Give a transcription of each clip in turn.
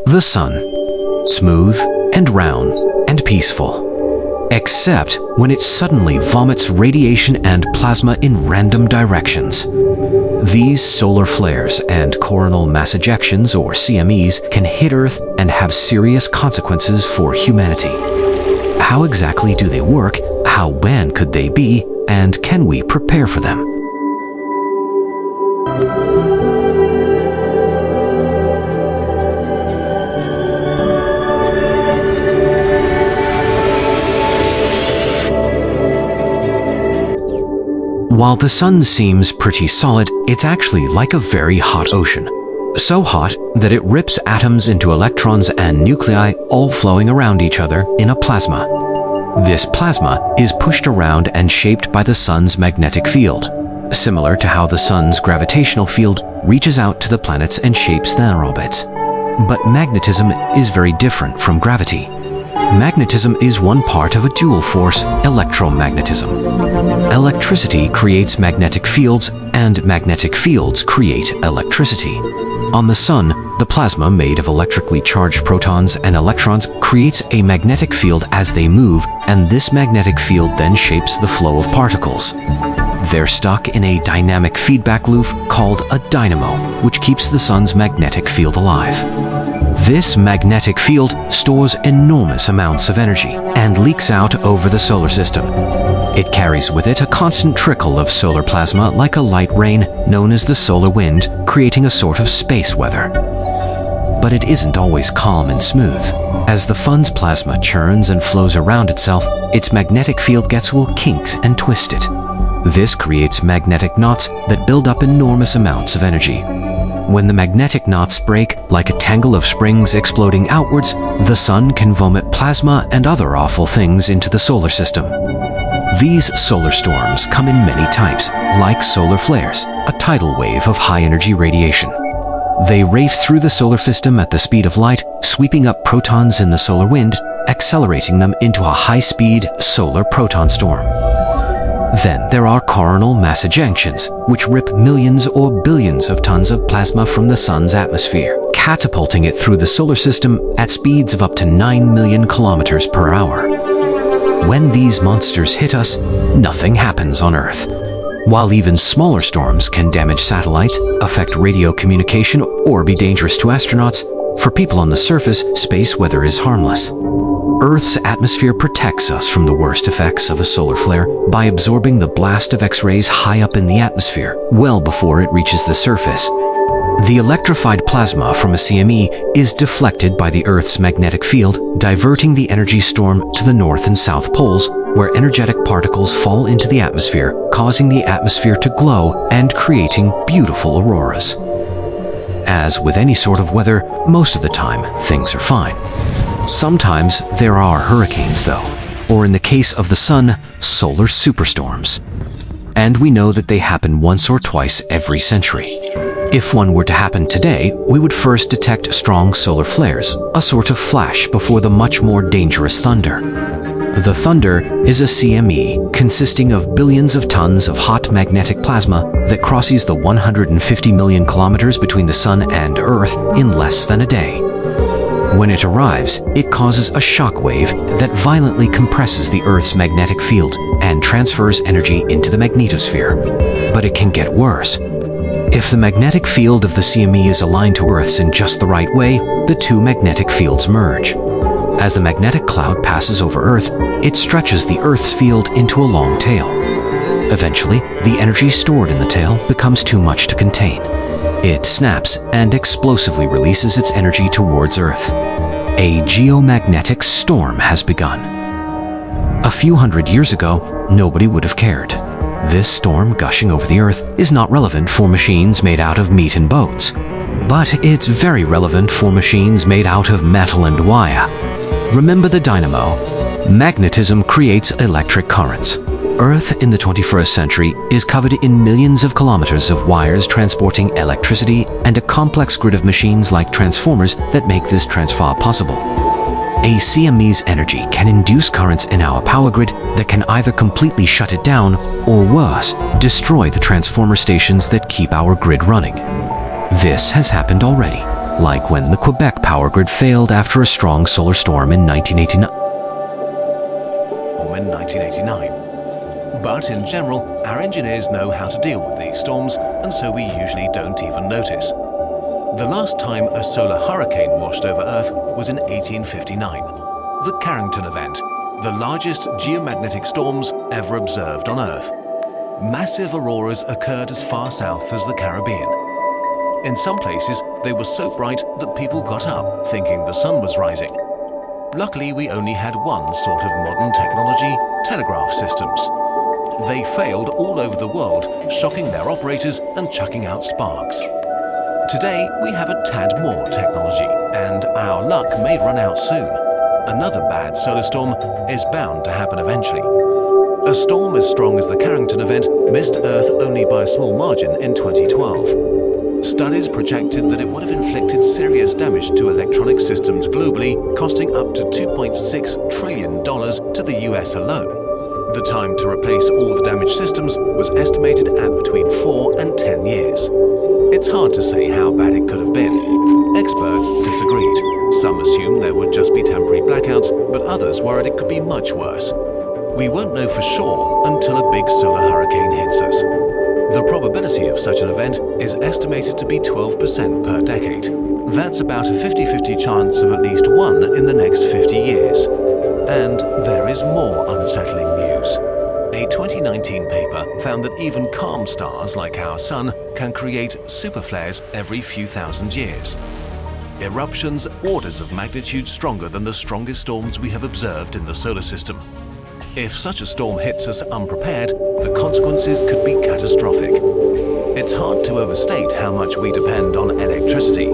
The sun. Smooth and round and peaceful. Except when it suddenly vomits radiation and plasma in random directions. These solar flares and coronal mass ejections, or CMEs, can hit Earth and have serious consequences for humanity. How exactly do they work? How bad could they be? And can we prepare for them? While the sun seems pretty solid, it's actually like a very hot ocean. So hot that it rips atoms into electrons and nuclei, all flowing around each other in a plasma. This plasma is pushed around and shaped by the sun's magnetic field, similar to how the sun's gravitational field reaches out to the planets and shapes their orbits. But magnetism is very different from gravity. Magnetism is one part of a dual force, electromagnetism. Electricity creates magnetic fields, and magnetic fields create electricity. On the sun, the plasma made of electrically charged protons and electrons creates a magnetic field as they move, and this magnetic field then shapes the flow of particles. They're stuck in a dynamic feedback loop called a dynamo, which keeps the sun's magnetic field alive. This magnetic field stores enormous amounts of energy and leaks out over the solar system. It carries with it a constant trickle of solar plasma like a light rain known as the solar wind, creating a sort of space weather. But it isn't always calm and smooth. As the sun's plasma churns and flows around itself, its magnetic field gets all kinked and twisted. This creates magnetic knots that build up enormous amounts of energy. When the magnetic knots break, like a tangle of springs exploding outwards, the sun can vomit plasma and other awful things into the solar system. These solar storms come in many types, like solar flares, a tidal wave of high-energy radiation. They race through the solar system at the speed of light, sweeping up protons in the solar wind, accelerating them into a high-speed solar proton storm. Then there are coronal mass ejections, which rip millions or billions of tons of plasma from the sun's atmosphere, catapulting it through the solar system at speeds of up to 9 million kilometers per hour. When these monsters hit us, nothing happens on Earth. While even smaller storms can damage satellites, affect radio communication, or be dangerous to astronauts, for people on the surface, space weather is harmless. Earth's atmosphere protects us from the worst effects of a solar flare by absorbing the blast of X-rays high up in the atmosphere, well before it reaches the surface. The electrified plasma from a CME is deflected by the Earth's magnetic field, diverting the energy storm to the north and south poles, where energetic particles fall into the atmosphere, causing the atmosphere to glow and creating beautiful auroras. As with any sort of weather, most of the time, things are fine. Sometimes there are hurricanes, though, or in the case of the sun, solar superstorms. And we know that they happen once or twice every century. If one were to happen today, we would first detect strong solar flares, a sort of flash before the much more dangerous thunder. The thunder is a CME consisting of billions of tons of hot magnetic plasma that crosses the 150 million kilometers between the sun and Earth in less than a day. When it arrives, it causes a shock wave that violently compresses the Earth's magnetic field and transfers energy into the magnetosphere. But it can get worse. If the magnetic field of the CME is aligned to Earth's in just the right way, the two magnetic fields merge. As the magnetic cloud passes over Earth, it stretches the Earth's field into a long tail. Eventually, the energy stored in the tail becomes too much to contain. It snaps and explosively releases its energy towards Earth. A geomagnetic storm has begun. A few hundred years ago, nobody would have cared. This storm gushing over the Earth is not relevant for machines made out of meat and bones. But it's very relevant for machines made out of metal and wire. Remember the dynamo? Magnetism creates electric currents. Earth in the 21st century is covered in millions of kilometers of wires transporting electricity and a complex grid of machines like transformers that make this transfer possible. A CME's energy can induce currents in our power grid that can either completely shut it down or worse, destroy the transformer stations that keep our grid running. This has happened already. like when the Quebec power grid failed after a strong solar storm in 1989. But in general, our engineers know how to deal with these storms, and so we usually don't even notice. The last time a solar hurricane washed over Earth was in 1859, the Carrington event, the largest geomagnetic storms ever observed on Earth. Massive auroras occurred as far south as the Caribbean. In some places, they were so bright that people got up thinking the sun was rising. Luckily, we only had one sort of modern technology: telegraph systems. They failed all over the world, shocking their operators and chucking out sparks. Today, we have a tad more technology, and our luck may run out soon. Another bad solar storm is bound to happen eventually. A storm as strong as the Carrington event missed Earth only by a small margin in 2012. Studies projected that it would have inflicted serious damage to electronic systems globally, costing up to $2.6 trillion to the US alone. The time to replace all the damaged systems was estimated at between 4 and 10 years. It's hard to say how bad it could have been. Experts disagreed. Some assumed there would just be temporary blackouts, but others worried it could be much worse. We won't know for sure until a big solar hurricane hits us. The probability of such an event is estimated to be 12% per decade. That's about a 50-50 chance of at least one in the next 50 years. And there is more unsettling news. A 2019 paper found that even calm stars like our Sun can create superflares every few thousand years. Eruptions orders of magnitude stronger than the strongest storms we have observed in the solar system. If such a storm hits us unprepared, the consequences could be catastrophic. It's hard to overstate how much we depend on electricity.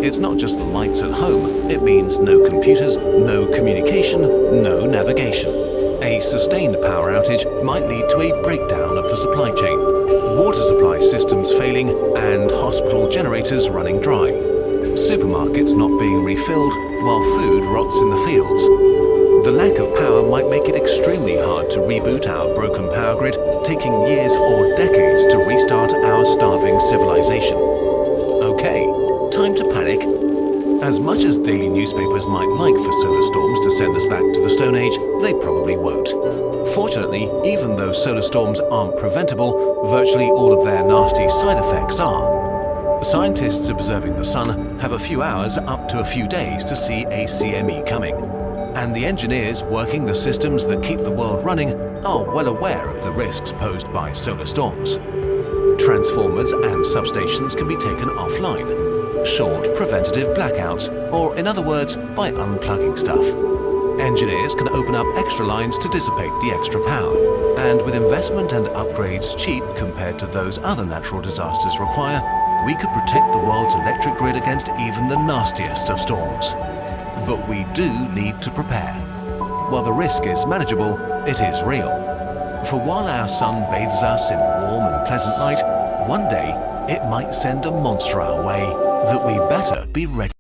It's not just the lights at home, it means no computers, no communication, no navigation. A sustained power outage might lead to a breakdown of the supply chain, water supply systems failing, and hospital generators running dry. Supermarkets not being refilled while food rots in the fields. The lack of power might make it extremely hard to reboot our broken power grid, taking years or decades to restart our starving civilization. Okay, time to panic. As much as daily newspapers might like for solar storms to send us back to the Stone Age, they probably won't. Fortunately, even though solar storms aren't preventable, virtually all of their nasty side effects are. Scientists observing the sun have a few hours up to a few days to see a CME coming. And the engineers working the systems that keep the world running are well aware of the risks posed by solar storms. Transformers and substations can be taken offline. Short preventative blackouts, or in other words, by unplugging stuff. Engineers can open up extra lines to dissipate the extra power. And with investment and upgrades cheap compared to those other natural disasters require, we could protect the world's electric grid against even the nastiest of storms. But we do need to prepare. While the risk is manageable, it is real. For while our sun bathes us in warm and pleasant light, one day it might send a monster our way that we better be ready.